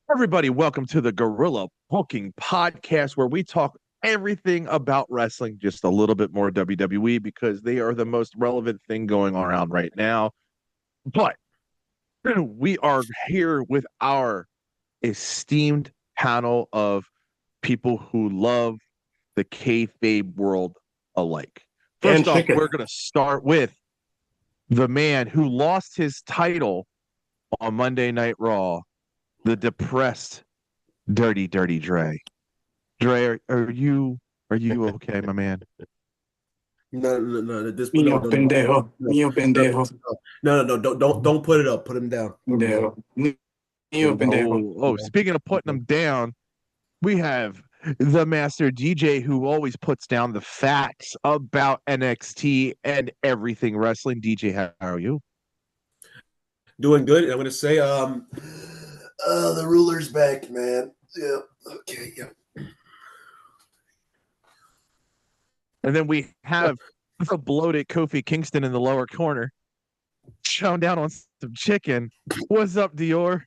Everybody, welcome to the Gorilla Booking Podcast, where we talk everything about wrestling, just a little bit more WWE because they are the most relevant thing going around right now. But we are here with our esteemed panel of people who love the kayfabe world alike. And First off, chicken. we're going to start with the man who lost his title on Monday Night Raw, the depressed Dirty Dre. Dre, are you okay, my man? No. This Mío no. pendejo. Mío pendejo. No. Don't put it up. Put him down. Pendejo. Mío pendejo. Speaking of putting them down, we have the master DJ who always puts down the facts about NXT and everything wrestling. DJ, how are you? Doing good. I'm gonna say, the ruler's back, man. Yeah. Okay. Yeah. And then we have the bloated Kofi Kingston in the lower corner, chowing down on some chicken. What's up, Dior?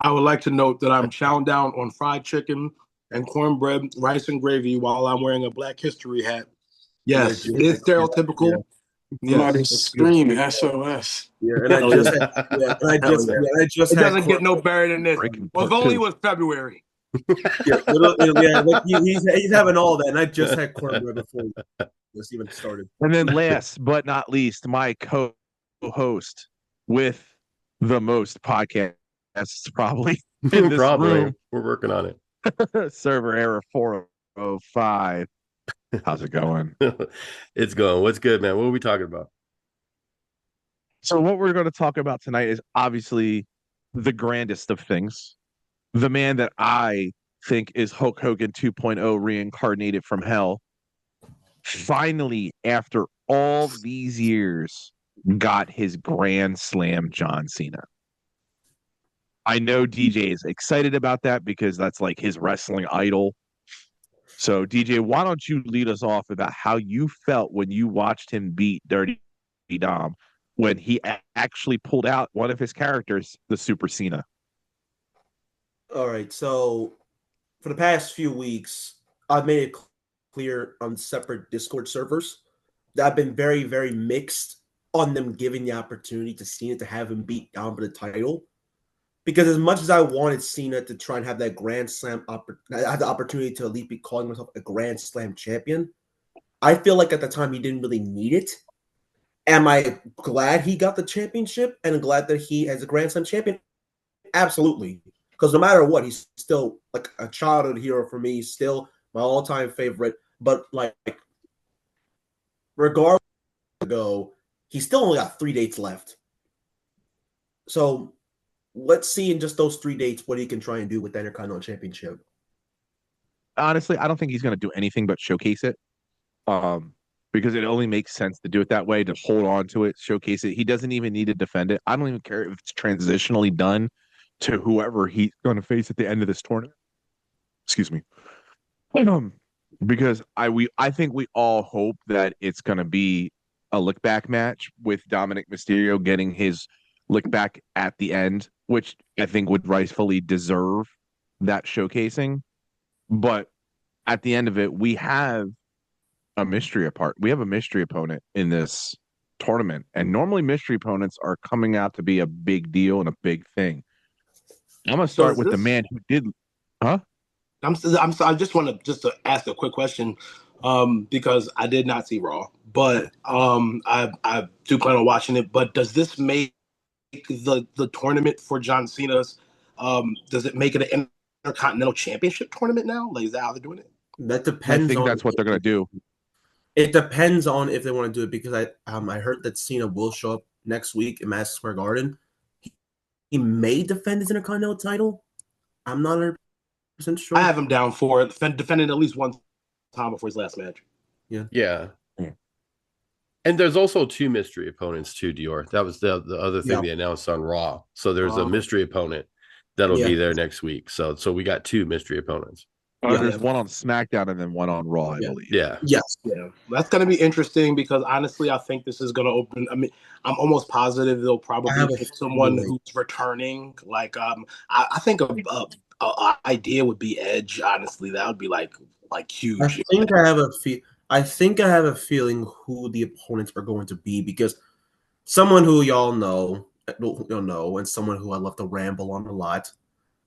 I would like to note that I'm chowing down on fried chicken and cornbread, rice and gravy while I'm wearing a Black History hat. Yes, it is stereotypical. Somebody Yes. scream SOS. Yeah. And I just, It doesn't get no better than this. Breaking Well, if part only two. it was February. like he's having all that, and I just had cornbread before this even started. And then last but not least, my co-host with the most podcasts probably in this room, We're working on it. server error 405. How's it going? It's going. What's good, man? What are we talking about? So what we're going to talk about tonight is obviously the grandest of things. The man that I think is Hulk Hogan 2.0 reincarnated from hell. Finally, after all these years, got his Grand Slam John Cena. I know DJ is excited about that because that's like his wrestling idol. So, DJ, why don't you lead us off about how you felt when you watched him beat Dirty Dom when he actually pulled out one of his characters, the Super Cena? All right. So for the past few weeks, I've made it clear on separate Discord servers that I've been very, very mixed on them giving the opportunity to Cena to have him beat Dom for the title. Because as much as I wanted Cena to try and have that Grand Slam, I had the opportunity to at least be calling myself a Grand Slam champion. I feel like at the time he didn't really need it. Am I glad he got the championship and glad that he as a Grand Slam champion? Absolutely. Because no matter what, he's still like a childhood hero for me, still my all-time favorite. But like, regardless of go, he still only got 3 dates left. So let's see in just those 3 dates what he can try and do with the Intercontinental Championship. Honestly, I don't think he's going to do anything but showcase it. Because it only makes sense to do it that way, to hold on to it, showcase it. He doesn't even need to defend it. I don't even care if it's transitionally done to whoever he's going to face at the end of this tournament. Excuse me. Because I think we all hope that it's going to be a look back match with Dominic Mysterio getting his look back at the end, which I think would rightfully deserve that showcasing. But at the end of it, we have a mystery opponent in this tournament, and normally mystery opponents are coming out to be a big deal and a big thing. I'm gonna start with the man who did. Huh? I just want to ask a quick question, because I did not see Raw, but I do plan on watching it. But does this make the tournament for John Cena's? Does it make it an Intercontinental Championship tournament now? Like, is that how they're doing it? That depends. I think that's what they're gonna do. It depends on if they want to do it, because I heard that Cena will show up next week in Madison Square Garden. He may defend his Intercontinental title. I'm not 100% sure. I have him down for it, defending at least one time before his last match. Yeah. And there's also 2 mystery opponents too, Dior. That was the other thing they announced on Raw. So there's a mystery opponent that'll be there next week. So we got 2 mystery opponents. There's one on SmackDown and then one on Raw, I believe. Yeah. That's going to be interesting because honestly, I think this is going to open. I mean, I'm almost positive they'll probably pick someone who's returning. Like, I think idea would be Edge. Honestly, that would be like I huge. think I have a I think I have a feeling who the opponents are going to be, because someone who y'all know, and someone who I love to ramble on a lot,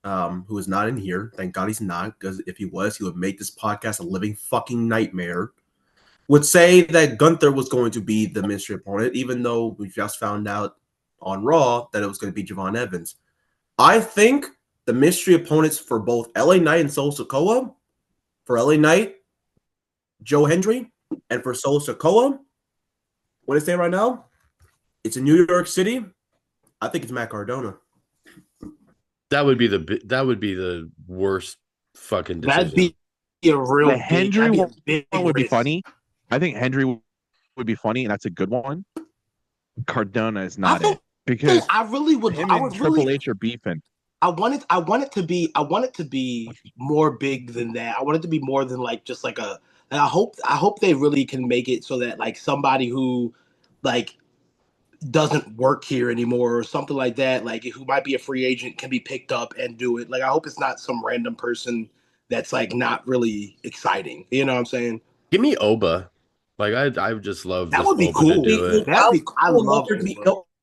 who is not in here. Thank God he's not, because if he was, he would make this podcast a living fucking nightmare. Would say that Gunther was going to be the mystery opponent, even though we just found out on Raw that it was going to be Javon Evans. I think the mystery opponents for both LA Knight and Solo Sikoa, for LA Knight, Joe Hendry, and for Solo Sikoa, what I say right now, it's in New York City. I think it's Matt Cardona. That would be the worst fucking decision. That'd be a real Hendry one would be funny. I think Hendry would be funny, and that's a good one. Cardona is not it, because I really would. Him I and would Triple really. H are beefing. I want it to be more big than that. I want it to be more than like just like a. And I hope they really can make it so that like somebody who like doesn't work here anymore or something like that, like who might be a free agent, can be picked up and do it. Like I hope it's not some random person that's like not really exciting. You know what I'm saying? Give me Oba. Like I would just love That would be Oba cool. to do it. That'd be. I love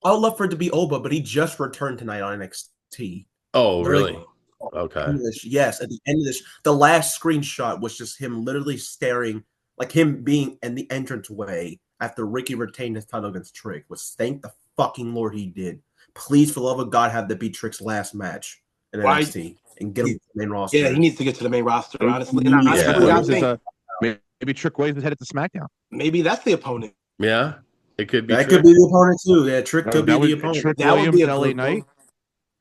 I would love for it to be Oba, but he just returned tonight on NXT. Oh, Literally, really? Okay. Yes, at the end of this, the last screenshot was just him literally staring, like him being in the entranceway after Ricky retained his title against Trick. Was thank the fucking Lord he did. Please, for the love of God, have that be Trick's last match in NXT and get him to the main roster. Yeah, he needs to get to the main roster, honestly. And I think maybe Trick Williams is headed to SmackDown. Maybe that's the opponent. Yeah, it could be. That could be the opponent too. Yeah, Trick could be the opponent. Trick That Williams, would be a LA Knight.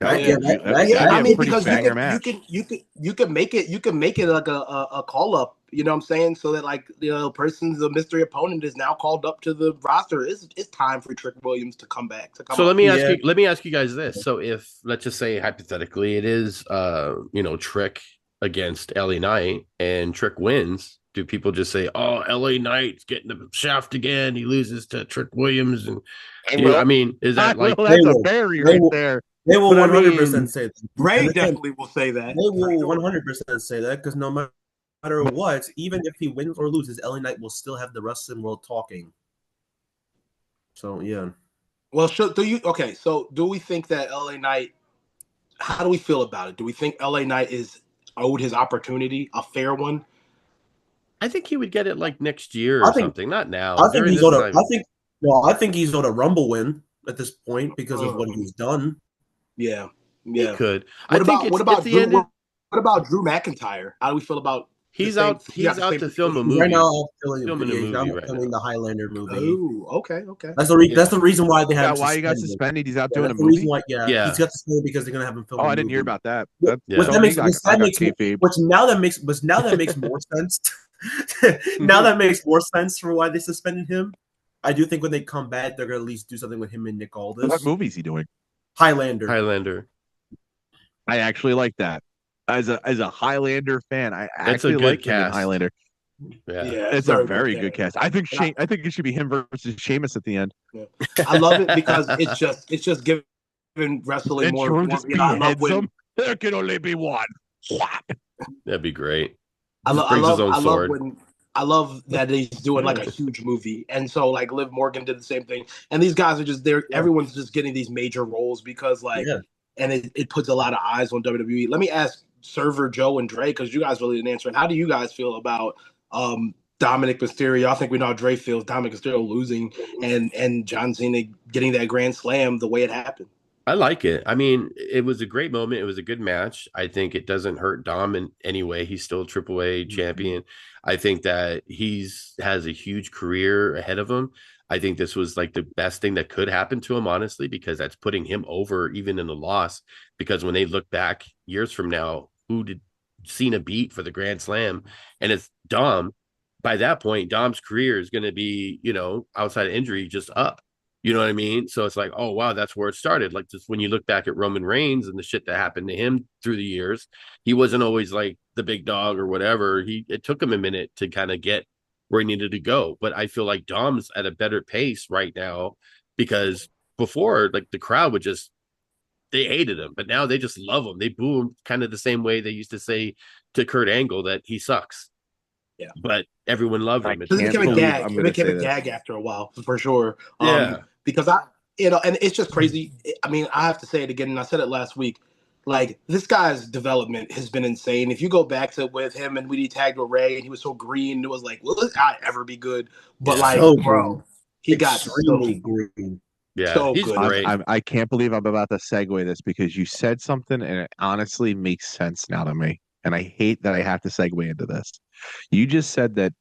I mean, because match. you can make it like a call up. You know what I'm saying? So that like person's a mystery opponent is now called up to the roster. It's time for Trick Williams to come back. So let me ask you guys this. So if let's just say hypothetically it is Trick against LA Knight and Trick wins, do people just say, "Oh, LA Knight's getting the shaft again. He loses to Trick Williams," and I mean, is that like that's a barrier right there? They will 100% say that. Ray definitely will say that. They will 100% say that, because no matter what, even if he wins or loses, LA Knight will still have the wrestling world talking. So yeah. Well, so do we think that LA Knight? How do we feel about it? Do we think LA Knight is owed his opportunity, a fair one? I think he would get it like next year or something, not now. I think he's owed I think he's owed a Rumble win at this point because of what he's done. Yeah. He could. What about Drew McIntyre? How do we feel about? He's out to film a movie right now. I'm filming the Highlander movie. Oh, okay. That's the reason why they have. Why he got suspended? He's out doing a movie. movie. He's got suspended because they're gonna have him film. Oh, I didn't hear about that. Now that makes more sense. Now that makes more sense for why they suspended him. I do think when they come back, they're gonna at least do something with him and Nick Aldis. What movie is he doing? Highlander. I actually like that. As a Highlander fan, I actually like him in Highlander. Yeah, it's a very good cast. I think it should be him versus Sheamus at the end. Yeah. I love it because it's just giving wrestling more. There can only be one. That'd be great. I love that he's doing like a huge movie, and so like Liv Morgan did the same thing, and these guys are just there. Yeah. Everyone's just getting these major roles because and it puts a lot of eyes on WWE. Let me ask Server Joe and Dre, because you guys really didn't answer it. How do you guys feel about Dominic Mysterio? I think we know how Dre feels. Dominic Mysterio losing and John Cena getting that Grand Slam the way it happened. I like it. I mean, it was a great moment. It was a good match. I think it doesn't hurt Dom in any way. He's still a AAA champion. I think that has a huge career ahead of him. I think this was like the best thing that could happen to him, honestly, because that's putting him over even in the loss. Because when they look back years from now, who did Cena beat for the Grand Slam? And it's Dom. By that point, Dom's career is going to be, outside of injury, just up. You know what I mean? So it's like, oh, wow, that's where it started. Like just when you look back at Roman Reigns and the shit that happened to him through the years, he wasn't always like the big dog or whatever. It took him a minute to kind of get where he needed to go. But I feel like Dom's at a better pace right now, because before, like, the crowd would just they hated him, but now they just love him. They boo him kind of the same way they used to say to Kurt Angle that he sucks. Yeah, but everyone loved him. I this can't became a believe gag. I'm It going to became say a this. gag after a while, for sure. Yeah. Because and it's just crazy. I mean, I have to say it again, and I said it last week. Like, this guy's development has been insane. If you go back to with him and when he tagged with Ray and he was so green, it was like, will this guy ever be good? But like, So bro, green. he got Extremely so green. Yeah, so he's good. great. I can't believe I'm about to segue this because you said something and it honestly makes sense now to me. And I hate that I have to segue into this. You just said that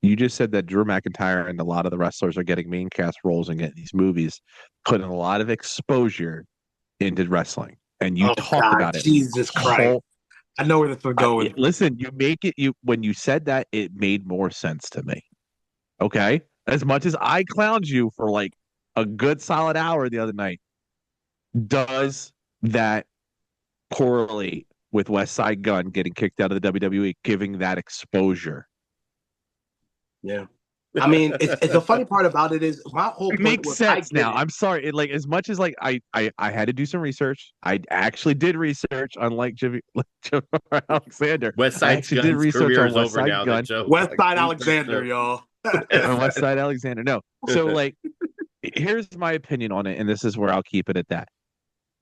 Drew McIntyre and a lot of the wrestlers are getting main cast roles and getting these movies, putting a lot of exposure into wrestling. And you Oh talked God, about it. Jesus Christ! I know where this is going. Listen, you make it you when you said that, it made more sense to me. Okay? As much as I clowned you for like a good solid hour the other night, does that correlate with West Side Gun getting kicked out of the WWE, giving that exposure? Yeah. I mean, it's the funny part about it is my whole It point makes was I sense get now. it. I'm sorry. It, like as much as like I had to do some research. I actually did research, unlike Jimmy Alexander. West I Side actually did Gun's research career on is West over Side now. That Gun. joke. West Like, Side Alexander, y'all. On West Side Alexander. No. So like here's my opinion on it, and this is where I'll keep it at that.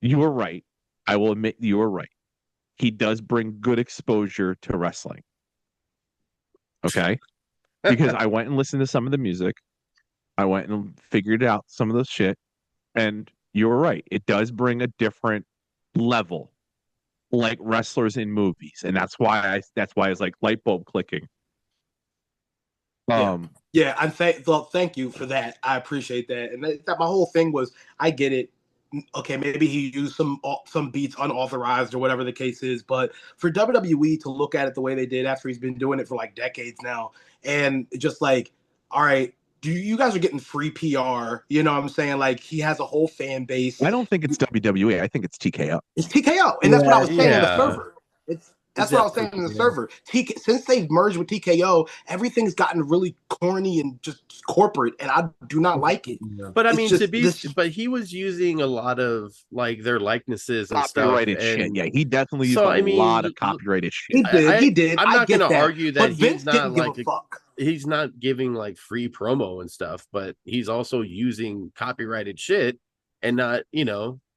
You were right. I will admit you were right. He does bring good exposure to wrestling. Okay. Because I went and listened to some of the music. I went and figured out some of the shit. And you were right. It does bring a different level, like wrestlers in movies. And that's why it's like light bulb clicking. Yeah. Yeah, thank you for that. I appreciate that. And that my whole thing was, I get it. Okay, maybe he used some beats unauthorized or whatever the case is, but for WWE to look at it the way they did after he's been doing it for like decades now, and just like, all right, you guys are getting free PR? You know what I'm saying? Like, he has a whole fan base. I don't think it's WWE. I think it's TKO. It's TKO, and that's what I was saying in the Yeah. server. That's what I was saying in the server. Since they've merged with TKO, everything's gotten really corny and just corporate, and I do not like it. But I It's mean, just but he was using a lot of like their likenesses and stuff. Copyrighted shit. And Yeah, he definitely used so, a I lot mean, of copyrighted shit. he did. He did. I'm I not going get to that. argue that But he's Vince not didn't give like a fuck. he's not giving like free promo and stuff, but he's also using copyrighted shit and not,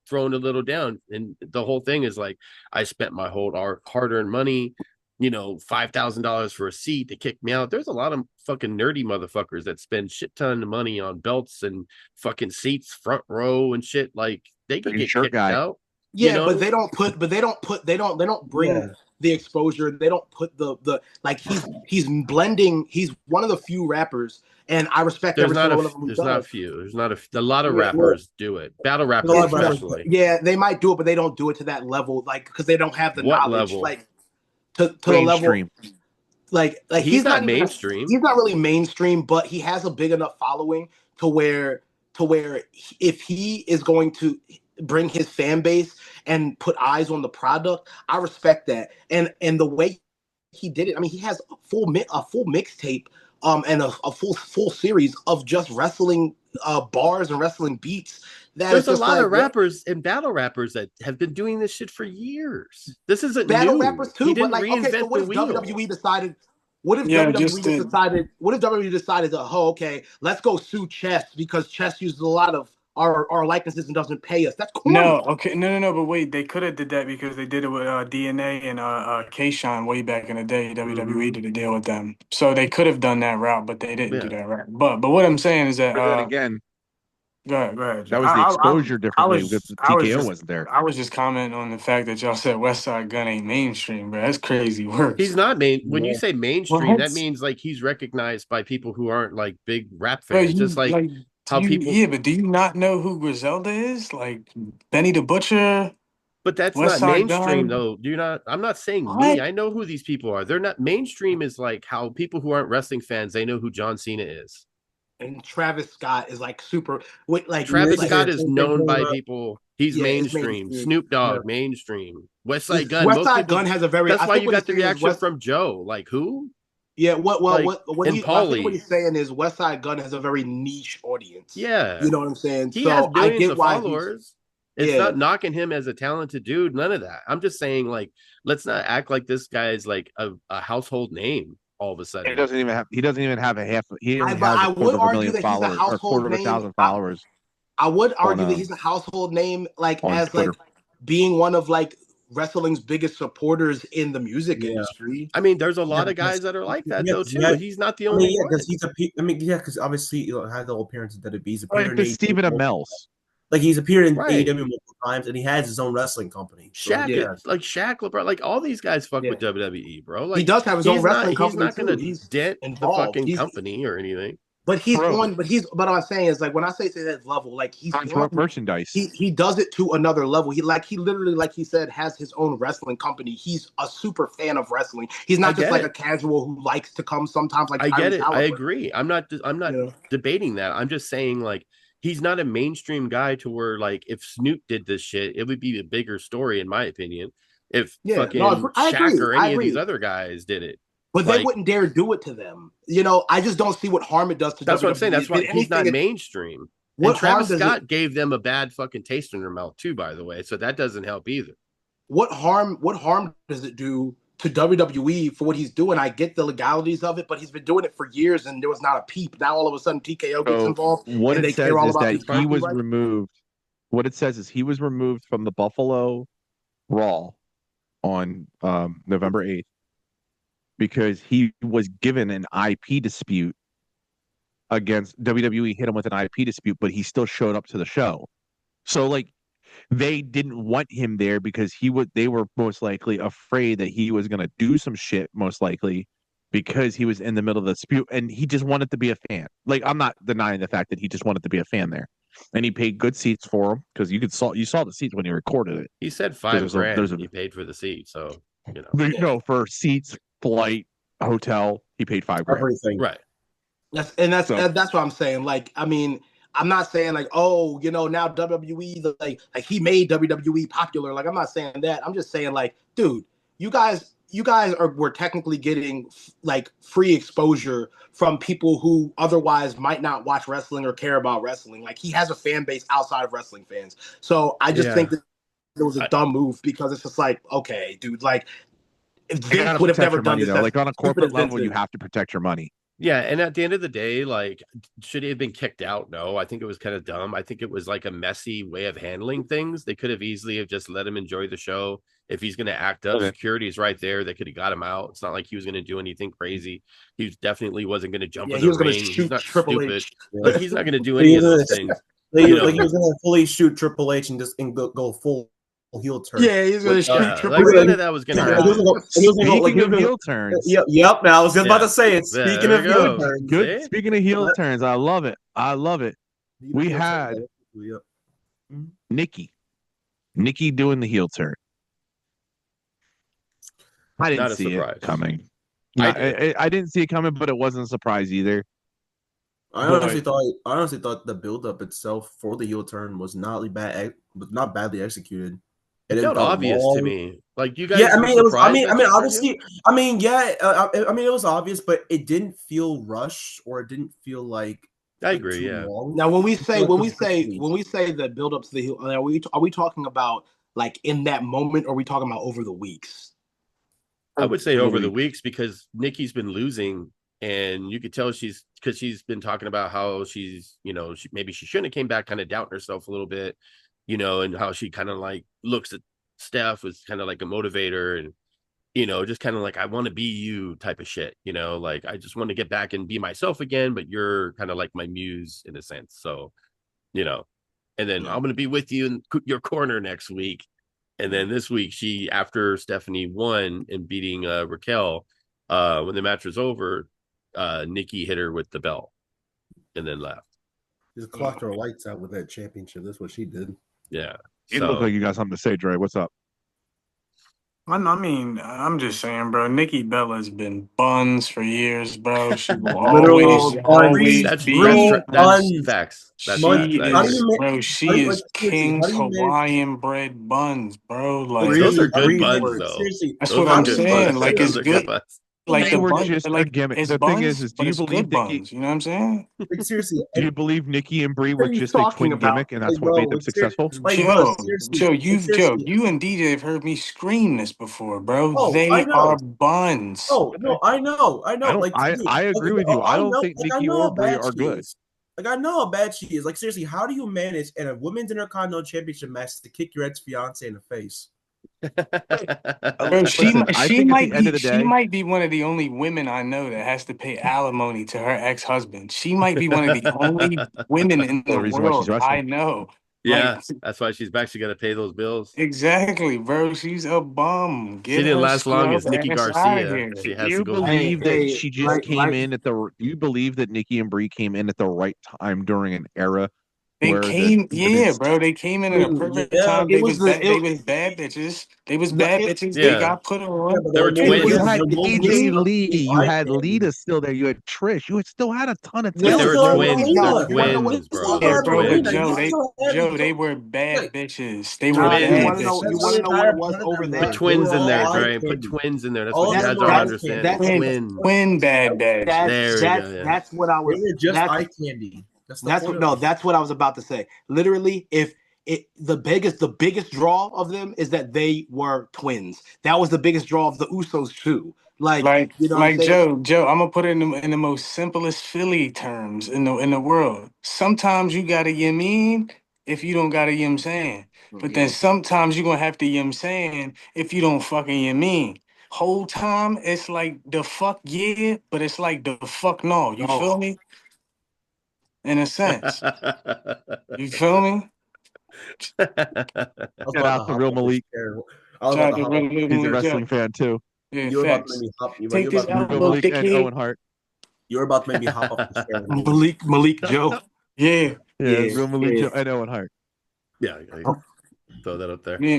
throwing a little down. And the whole thing is like, I spent my whole hard-earned money, $5,000 for a seat to kick me out. There's a lot of fucking nerdy motherfuckers that spend shit ton of money on belts and fucking seats, front row and shit. Like, they could get kicked out. Yeah, but they don't bring the exposure. They don't put the like he's blending. He's one of the few rappers, and I respect every single one of them who There's not a does. few. There's not a lot of rappers do it. Battle rappers especially. Yeah, they might do it, but they don't do it to that level, like, because they don't have the What knowledge. level? Like, to the level, like he's not mainstream. He's not really mainstream, but he has a big enough following to where if he is going to bring his fan base and put eyes on the product, I respect that. And the way he did it, I mean, he has a full mixtape and a full series of just wrestling bars and wrestling beats. There's a lot of rappers and battle rappers that have been doing this shit for years. This isn't battle new. rappers too. He didn't but like, okay, so reinvent what the if wheel. WWE decided? What if WWE decided to, okay, let's go sue Chess because Chess uses a lot of our likenesses and doesn't pay us? That's corny. No, but wait, they could have did that because they did it with DNA and K-Shine way back in the day. WWE did a deal with them, so they could have done that route, but they didn't do that route. But what I'm saying is that But then again, go ahead. that was the exposure differently because TKO wasn't there. I was just commenting on the fact that y'all said West Side Gun ain't mainstream, bro. That's crazy work. He's not main. When you say mainstream, that means like he's recognized by people who aren't like big rap fans. Just like how people. Yeah, but do you not know who Griselda is? Like Benny the Butcher. But that's West not Side mainstream, Gun? though. Do you not? I'm not saying What? me. I know who these people are. They're not mainstream. Is like how people who aren't wrestling fans, they know who John Cena is. And Travis Scott is like super. Like Travis like, Scott is known by people. He's mainstream. Snoop Dogg, mainstream. West Side Gun. West Side Gun has a very. That's I why think you what got the he's saying is reaction from Joe. Like who? Yeah, I think Pauly. what he's saying is West Side Gun has a very niche audience. Yeah. You know what I'm saying? He so has I billions get of why followers. It's not knocking him as a talented dude. None of that. I'm just saying, like, let's not act like this guy is like a household name all of a sudden. He doesn't even have a half. He only has I a would quarter of a argue million that he's a followers or a household quarter of a name. thousand followers. I would argue that he's a household name, like as Twitter. like being one of like wrestling's biggest supporters in the music industry. I mean, there's a lot of guys that are like that though too. He's not the only one. Because obviously had the whole appearance of WWE. He's appeared like the Stephen Amell's. Like he's appeared in AEW multiple times, and he has his own wrestling company. So, Shaq, like Shaq, LeBron, like all these guys fuck with WWE, bro. Like he does have his own wrestling company. He's not going to dent the fucking company or anything. But what I'm saying is, like, when I say to that level, like he's merchandise. He does it to another level. He literally, like he said, has his own wrestling company. He's a super fan of wrestling. He's not just like a casual who likes to come sometimes. Like I get it. I agree. I'm not debating that. I'm just saying, like, he's not a mainstream guy to where, like, if Snoop did this shit, it would be a bigger story, in my opinion. If fucking Shaq or any of these other guys did it. But they wouldn't dare do it to them. You know, I just don't see what harm it does to That's WWE. what I'm saying. That's why he's not mainstream. And Travis Scott gave them a bad fucking taste in their mouth too, by the way. So that doesn't help either. What harm does it do to WWE for what he's doing? I get the legalities of it, but he's been doing it for years and there was not a peep. Now all of a sudden TKO gets involved. What it says is that he was removed. What it says is he was removed from the Buffalo Raw on November 8th. Because he was given an IP dispute against WWE, hit him with an IP dispute, but he still showed up to the show. So, like, they didn't want him there because they were most likely afraid that he was going to do some shit, most likely, because he was in the middle of the dispute and he just wanted to be a fan. Like, I'm not denying the fact that he just wanted to be a fan there. And he paid good seats for him because you saw the seats when he recorded it. He said $5,000 he paid for the seat, so you know. No, for seats, flight, hotel, he paid $5,000. Everything. Right. That's what I'm saying. Like, I mean, I'm not saying like, oh, you know, now WWE like he made WWE popular. Like, I'm not saying that. I'm just saying, like, dude, you guys were technically getting like free exposure from people who otherwise might not watch wrestling or care about wrestling. Like, he has a fan base outside of wrestling fans. So I just think that it was a dumb move because it's just like, okay, dude, like, if Vince would have never done this, like on a corporate level, you have to protect your money. Yeah, and at the end of the day, like, should he have been kicked out? No, I think it was kind of dumb. I think it was like a messy way of handling things. They could have easily have just let him enjoy the show. If he's going to act up, security is right there. They could have got him out. It's not like he was going to do anything crazy. He definitely wasn't going to jump in the ring. He's not stupid. Like, he's not going to do any of those things. Like, he was going to fully shoot Triple H and just go full heel turn. Yeah, he's going to shoot Triple H. Like, none of that was going to happen. Speaking of heel turns. Yep. I was just about to say it. Speaking of heel turns. Good. Speaking of heel turns, I love it. We had Nikki doing the heel turn. I didn't see it coming. I didn't see it coming, but it wasn't a surprise either. I honestly thought the build-up itself for the heel turn was not badly executed. It felt obvious to me. Like, you guys. Yeah, I mean, it was. Obviously, it was obvious, but it didn't feel rushed, or it didn't feel like. I agree. Yeah. Long. Now, when we say the build-up to the heel, are we talking about like in that moment, or are we talking about over the weeks? I would say over the weeks because Nikki's been losing, and you could tell she's been talking about how she's, you know, maybe she shouldn't have came back, kind of doubting herself a little bit, you know, and how she kind of like looks at Steph was kind of like a motivator, and you know, just kind of like, I want to be you type of shit, you know, like I just want to get back and be myself again, but you're kind of like my muse in a sense. So, you know, and then I'm going to be with you in your corner next week. And then this week, after Stephanie won and beating Raquel, when the match was over, Nikki hit her with the belt and then left. Just clocked her lights out with that championship. That's what she did. Yeah. You look like you got something to say, Dre. What's up? I mean, I'm just saying, bro. Nikki Bella's been buns for years, bro. She will always be that's facts. She is King's Hawaiian bread buns, bro. Like, those are good buns, though. That's what I'm saying. Like, it's good. like they the were bun, just a like gimmick. it's The thing buns, is, do but you it's believe good Nikki? buns. You know what I'm saying? Like seriously, Do you believe Nikki and Brie What were are you just a talking twin about? gimmick, and that's like what bro, made them like, ser- successful? like bro, seriously, like Joe, seriously. you and DJ have heard me scream this before, bro. Oh, I They are know. buns. Oh no, I know, I I know. don't. Like, dude, I agree with you. I I don't know, think like I Nikki know or how Brie bad are she good. is. Like I know how bad she is. Like seriously, how do you manage in a women's intercontinental championship match to kick your ex fiance in the face? Bro, Listen, I think at the end of the she day, might be one of the only women I know that has to pay alimony to her ex-husband. She might be one of the only women in the the reason why she's world I wrestling. know. Like Yeah, that's why she's back. She got to pay those bills. exactly, bro. She's a bum. She Get didn't her last long scrub as Nikki ass out of Garcia. here. She Do has to you go. Hey, believe that hey, she just came like in at the? Do you believe that Nikki and Brie came in at the right time during an era They where the came, yeah, women's bro. They came in I at a mean, perfect yeah, time. it was the They it, was bad bitches. They was the bad it, bitches. They it Yeah, got put yeah, on. but they were But it you was twins, had they're both AJ missing Lee, the you eye had candy. Lita still there, you had Trish, you had still had a ton of they but they You were talent. were still have no twins. They're no. Lita. You want to know what? You twins, still bro. Yeah, They're have bro, but Lita. twins. You Joe, still have They were like bad bitches. They were Nah, you bad want to Twins. know? You that's want the to bitches. know what entire it was point of over them Put though. there? They twins were in all there, eye Dre. Put candy. twins in there. That's what All you of That them guys were don't eye that's candy. understand. that's Twins. Twin bad There we go. Yeah. that's what I They was. were just That's eye candy. That's the That's point what of no, them. that's what I was about to say. Literally, if the biggest draw of them is that they were twins. That was the biggest draw of the Usos too. Like, you know what I'm Like saying? Joe, I'm gonna put it in the most simplest Philly terms in the world. Sometimes you gotta you mean if you don't gotta you know what I'm saying. But then sometimes you're gonna have to you know what I'm saying if you don't fucking you mean. Whole time it's like the fuck yeah, but it's like the fuck no. You No. feel me? In a sense. You feel me? I was Shout about to out to hop Real off this Malik. chair. I was Try about to to hop off. He's a really wrestling fan too. yeah, You were about to make facts. me hop. Take this Real elbow, Malik and dickhead. Owen Hart. You were about to make me hop off this chair. Malik Joe. Yeah. Yeah, Yeah, Real Malik yeah. and Owen Hart. Yeah, throw that up there. Me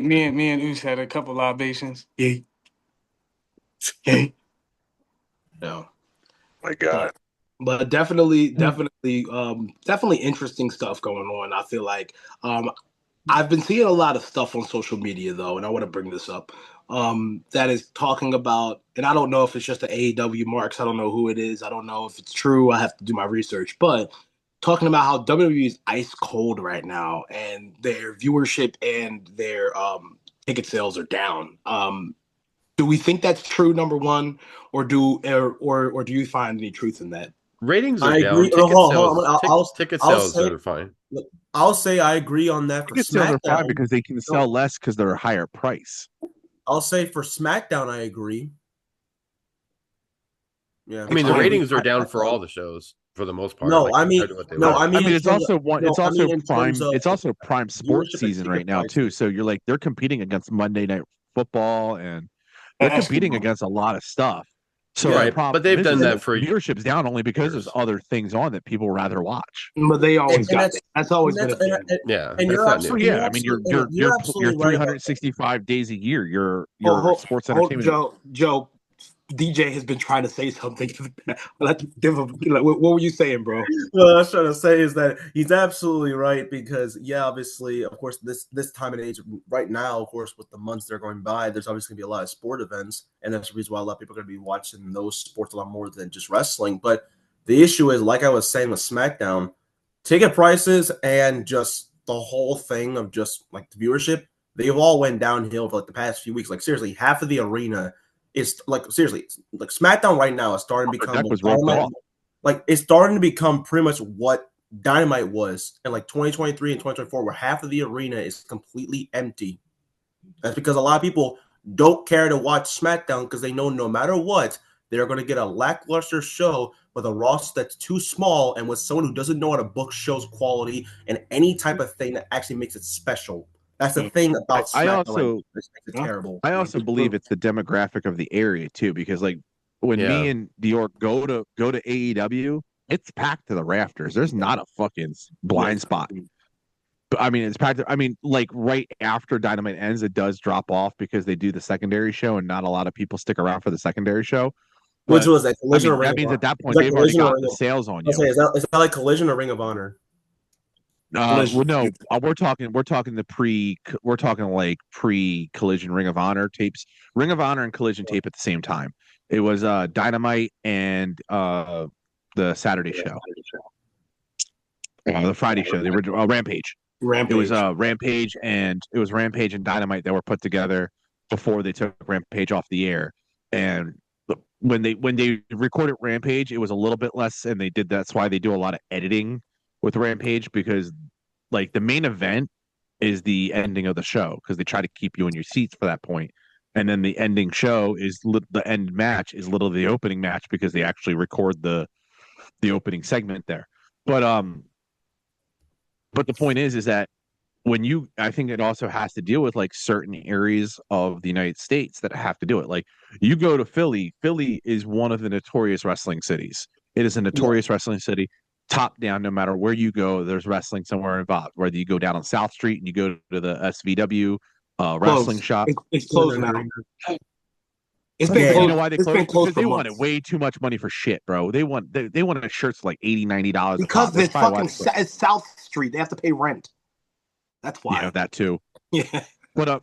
and Oos had a couple libations. Yeah. Yeah. No. My God. But definitely interesting stuff going on. I feel like I've been seeing a lot of stuff on social media though, and I want to bring this up. That is talking about, and I don't know if it's just the AEW marks. I don't know who it is. I don't know if it's true. I have to do my research. But talking about how WWE is ice cold right now, and their viewership and their ticket sales are down. Do we think that's true? Number one, or do you find any truth in that? Ratings are I down. agree. Ticket Hold on. sales. Ticket I'll sales say are fine. I'll say I agree on that for Ticket sales are fine SmackDown. because they can sell less because they're a higher price. I'll say for SmackDown I agree. Yeah, I mean, the ratings are down for I- all the shows for the most part. No, Like I mean compared to what they no, were. I mean in It's terms of, also one. no, It's I also mean in terms prime. of It's also prime sports viewership and season ticket right now too. prices. So you're like they're competing against Monday Night Football and they're competing Basketball. against a lot of stuff. So the Yeah, Right, but problem they've done is that that for viewership's down only because there's years. other things on that people rather watch. But they always and got that. That's always been a thing. Yeah, and that's you're not Oh new. absolutely yeah, I mean you're absolutely right about that. 365 days a year. Your Hold, sports hold, entertainment. Joe. DJ has been trying to say something. Let's give him. Like, what were you saying, bro? What I was trying to say is that he's absolutely right because yeah, obviously, of course, this time and age right now, of course, with the months that are going by, there's obviously gonna be a lot of sport events, and that's the reason why a lot of people are gonna be watching those sports a lot more than just wrestling. But the issue is, like I was saying with SmackDown, ticket prices and just the whole thing of just like the viewership, they've all went downhill for like the past few weeks. Like seriously, half of the arena is like seriously like SmackDown right now is starting to The become deck what was roped Dynamite off. like it's starting to become pretty much what Dynamite was in like 2023 and 2024, where half of the arena is completely empty. That's because a lot of people don't care to watch SmackDown because they know no matter what, they're going to get a lackluster show with a roster that's too small and with someone who doesn't know how to book shows quality and any type of thing that actually makes it special. That's the thing about I SmackDown right now. It makes it terrible. I also believe it's the demographic of the area too, because like when me Yeah, and Dior go to AEW, it's packed to the rafters. There's not a fucking blind spot. But I mean, it's packed. I mean, like right after Dynamite ends, it does drop off because they do the secondary show, and not a lot of people stick around for the secondary show. Which But was a I Collision or mean, Ring that of means Honor? at that Is point that they've already Collision or got Ring the of sales on I'll you. say, is that like Collision or Ring of Honor? Well, no, we're talking like pre Collision Ring of Honor tapes. Ring of Honor and Collision tape at the same time. It was Dynamite and the Saturday show, the Friday show, the original Rampage. Rampage. It was Rampage and Dynamite that were put together before they took Rampage off the air. And when they recorded Rampage, it was a little bit less, and that's why they do a lot of editing with Rampage, because like the main event is the ending of the show, because they try to keep you in your seats for that point. And then the ending show is the end match is literally the opening match, because they actually record the opening segment there. But the point is that I think it also has to deal with like certain areas of the United States that have to do it. Like you go to Philly is one of the notorious wrestling cities. It is a notorious wrestling city, top down. No matter where you go, there's wrestling somewhere involved. Whether you go down on South Street and you go to the SVW wrestling shop, it's closed now. It's been closed. You know why they closed? Because they months. wanted way too much money for shit, bro. They wanted shirts for like $80-$90 because it's fucking it's South Street. They have to pay rent. That's why. Yeah, that too. Yeah. But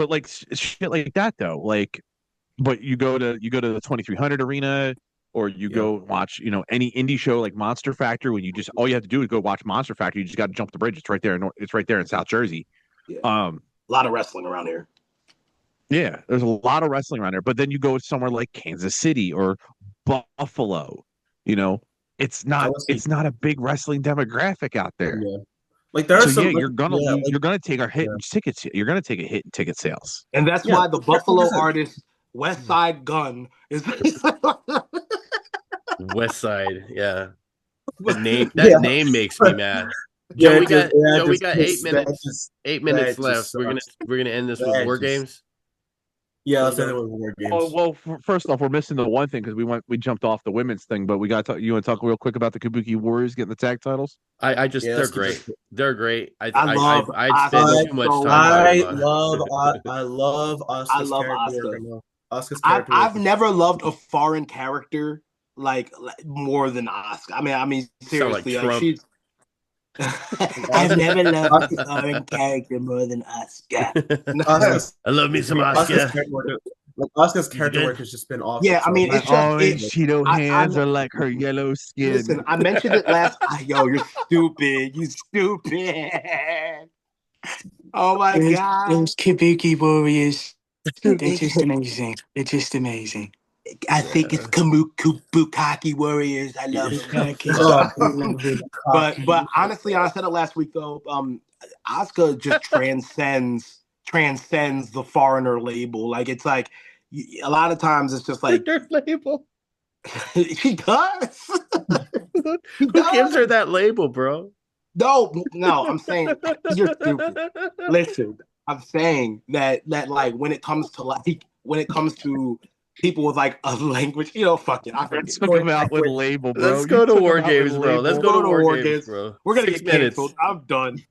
like shit like that though. Like, but you go to the 2300 arena, or you go watch, any indie show like Monster Factory, when you just all you have to do is go watch Monster Factory. You just got to jump the bridge. It's right there. It's right there in South Jersey. Yeah. A lot of wrestling around here. Yeah, there's a lot of wrestling around here. But then you go somewhere like Kansas City or Buffalo. It's not a big wrestling demographic out there. Yeah. Like there's you're gonna take a hit in tickets. You're gonna take a hit in ticket sales, and that's why the Buffalo artist West Side Gun is West Side. Yeah, that name makes me mad. We got 8 minutes. 8 minutes left. We're gonna end this with WarGames. Yeah, let's end it with WarGames. Oh well, first off, we're missing the one thing because we jumped off the women's thing, but we got to. You want to talk real quick about the Kabuki Warriors getting the tag titles? They're great. They're great. I'd spend too much time. I love Asuka's character. I've never loved a foreign character like more than Asuka. I mean seriously, like she's. I've never loved a foreign character more than Asuka. I love me some Asuka. Asuka's character work has just been awesome. Yeah, I mean, it's just Cheeto hands are like her yellow skin. Listen, I mentioned it last. Yo, you're stupid. You stupid. Oh my god, those Kabuki Warriors. They're just amazing. They're just amazing. I think it's Bukaki Warriors. I love it. But honestly, I said it last week though. Asuka just transcends the foreigner label. Like it's like a lot of times it's just like label. She does. Who gives her that label, bro? No. I'm saying you're stupid. Listen, I'm saying that like when it comes to people with like a language, fuck it. Let's talk about with label, bro. Let's go to WarGames, bro. Let's go to WarGames, bro. We're gonna get canceled. I'm done.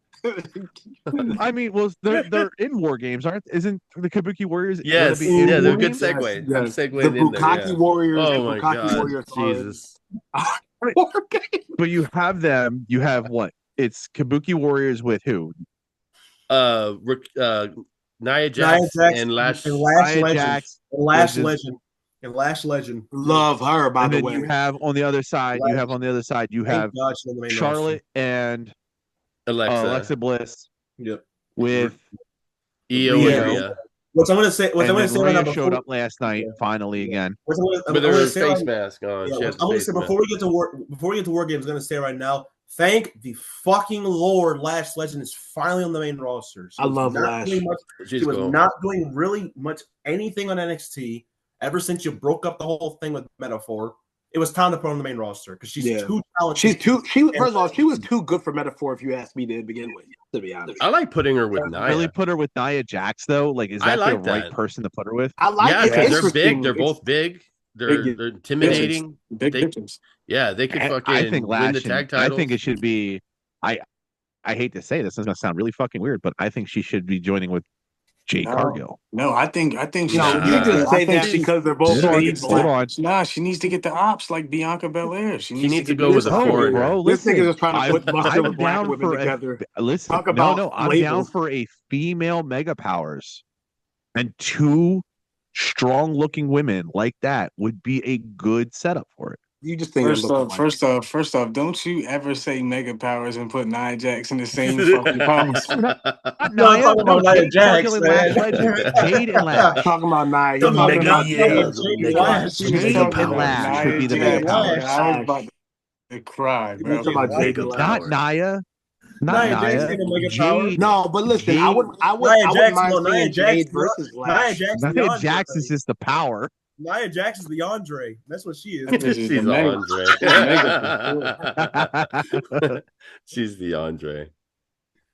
I mean, well, they're in WarGames, aren't? Isn't the Kabuki Warriors? Yes, they're a good segue. Yes. The Bukaki Warriors. Oh my god, Warriors Jesus! But you have them. You have what? It's Kabuki Warriors with who? Nia Jax and Lash Legend. Love her, by the way. You have on the other side. You have Charlotte and Alexa Bliss. Yep. With Io. What I'm going to say right now, showed up last night finally again with her face mask on. I'm going to say before we get to WarGames, I'm going to say right now, thank the fucking Lord, Lash Legend is finally on the main roster. I love Lash. She was not doing really much anything on NXT ever since you broke up the whole thing with Metaphor. It was time to put her on the main roster because she's too talented. First of all, she was too good for Metaphor if you ask me to begin with, to be honest. I like putting her with Nia. Really put her with Nia Jax though? Like, is that the right person to put her with? I like it. Because they're big. They're both big. They're intimidating. Big bitches. Yeah, they could fucking I think win the tag titles. I think it should be. I hate to say this. It's going to sound really fucking weird, but I think she should be joining with Jade Cargill. No, I think she's. You just say that because they're both. Hold on. Nah, she needs to get the ops like Bianca Belair. She needs to go with a foreigner. Bro, this nigga is trying to put I'm black women together. Listen, talk about I'm down for a female Mega Powers and two strong-looking women like that would be a good setup for it. You just think First off, don't you ever say Mega Powers and put Nia Jax in the same fucking conversation. Not No, I'm Nia. talking about Nia Jade Jax, fucking man. Lash Legend. Jade and Lash. talking about Nia. The You're talking Mega about yeah, Jade Mega, Lash. Jade and Lash would be the Mega Powers. I was about to cry, You're bro. talking about Jade Mega and Lash. Not Power. Nia. Not Nia Jax Nia. ain't a Mega Power. Jade. No, but listen, Jade, I wouldn't mind Nia seeing Jax, Jade versus Nia Lash. Jax, Nia Jax is just the power. Nia Jax is the Andre. That's what she is. She's She's the Mega. Andre. She's the Andre.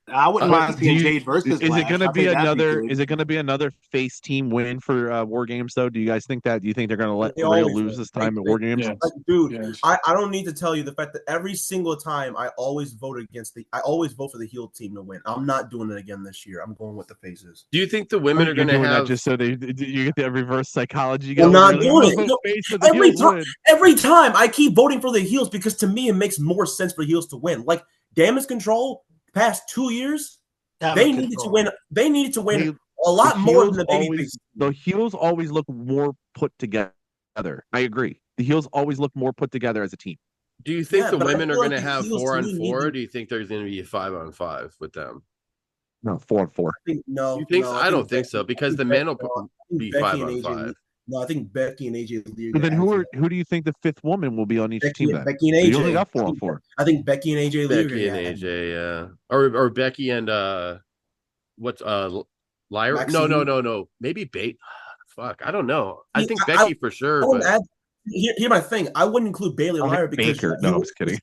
I wouldn't mind seeing Jade Is versus it Lash. going to I be think that'd another? good. Is it going to be another face team win for WarGames though? Do you guys think that? Do you think they're going to let They Real always lose win. this time at WarGames? Yeah. Like, dude, Yes. I don't need to tell you the fact that every single time I always vote for the heel team to win. I'm not doing it again this year. I'm going with the faces. Do you think the women are You're going to doing have that just so you get the reverse psychology I'm going. not You're like, doing "Oh, it. face of the Every heels time, win." every time I keep voting for the heels because to me it makes more sense for heels to win. Like Damage Control, past 2 years, they needed to win. They needed to win a lot more than the babyface. The heels always look more put together. I agree. The heels always look more put together as a team. Do you think the but I women are feel going like to the have heels 4 to on me 4? need Or do you think there's going to be a 5 on 5 with them? No, 4-4. No, You think no, so? I don't think so because the men will be 5 on 5. No, I think Becky and AJ Lee. But then who do you think the fifth woman will be on each team? Then Becky and So AJ. you only got 4-4. I think Becky and AJ Lee. Becky and AJ, yeah, or Becky and what's Lyra? Maxine? No. Maybe Bait. Fuck, I don't know. I think Becky for sure. But Here's my thing. I wouldn't include Bailey or Lyra because Baker. No, I'm just kidding.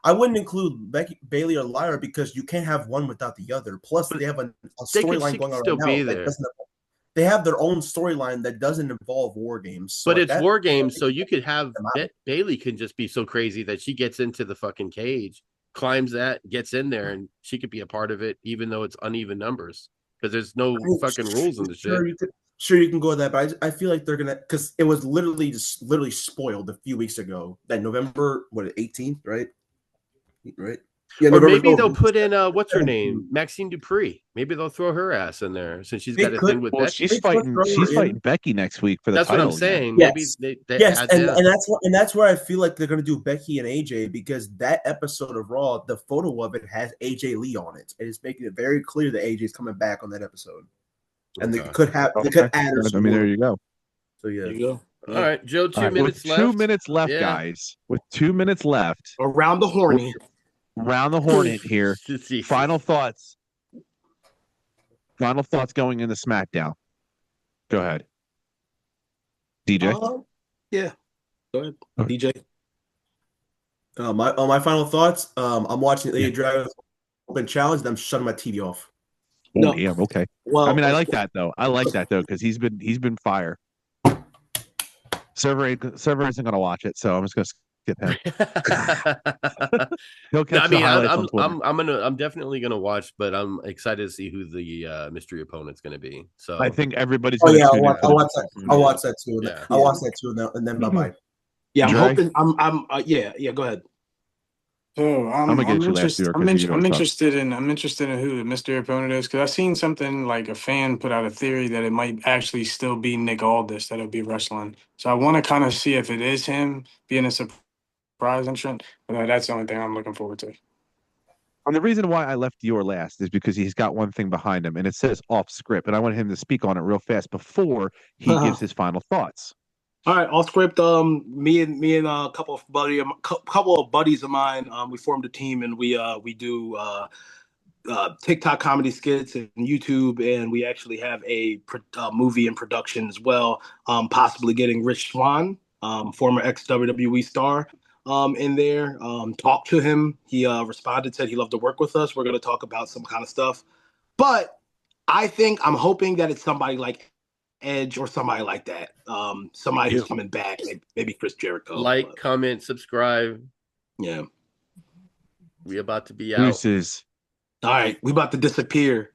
I wouldn't include Bailey or Lyra because you can't have one without the other. Plus, they have a storyline going on right now that doesn't. They have their own storyline that doesn't involve WarGames. So but it's WarGames, so you could have Bailey can just be so crazy that she gets into the fucking cage, climbs that, gets in there, and she could be a part of it, even though it's uneven numbers because there's no fucking rules in the shit. You can go with that, but I feel like they're gonna because it was literally spoiled a few weeks ago. That November 18th, right? Right. Yeah, or maybe they'll put in what's her name, Maxine Dupree. Maybe they'll throw her ass in there since she's got a thing with Becky. She's fighting Becky next week for the title. That's what I'm saying. Yes. Maybe and that's where I feel like they're gonna do Becky and AJ because that episode of Raw, the photo of it has AJ Lee on it, and it's making it very clear that AJ is coming back on that episode, and they could add her. I mean, there you go. So yeah, there you go. All right, Joe. 2 minutes left. 2 minutes left, guys. With 2 minutes left, around the horny. Round the hornet here. Final thoughts. Final thoughts going into SmackDown. Go ahead. DJ? Yeah. Go ahead. Okay. DJ. My final thoughts. I'm watching the Dragon Open Challenge and I'm shutting my TV off. Oh, yeah, okay. Well, I mean, I like that though. Because he's been fire. Server isn't gonna watch it, so I'm just gonna skip him. He'll catch the highlights on Twitter. I'm definitely gonna watch, but I'm excited to see who the mystery opponent's gonna be. So I think everybody's gonna I'll watch that too. Yeah. I'll watch that too, and then bye-bye. Yeah, I'm hoping yeah, go ahead. So I'm interested in who the mystery opponent is because I've seen something like a fan put out a theory that it might actually still be Nick Aldis that'll be wrestling. So I want to kind of see if it is him being a surprise entrant. But that's the only thing I'm looking forward to. And the reason why I left Dior last is because he's got one thing behind him, and it says off script, and I want him to speak on it real fast before he gives his final thoughts. All right, off script. Me and a couple of buddies of mine. We formed a team, and we do TikTok comedy skits and YouTube, and we actually have a movie in production as well. Possibly getting Rich Swann, former ex-WWE star, in there. Talked to him. He responded, said he loved to work with us. We're going to talk about some kind of stuff, but I'm hoping that it's somebody like Edge or somebody like that. Somebody who's coming back, maybe Chris Jericho. Comment, subscribe. Yeah. We about to be out. Deuces. All right, we about to disappear.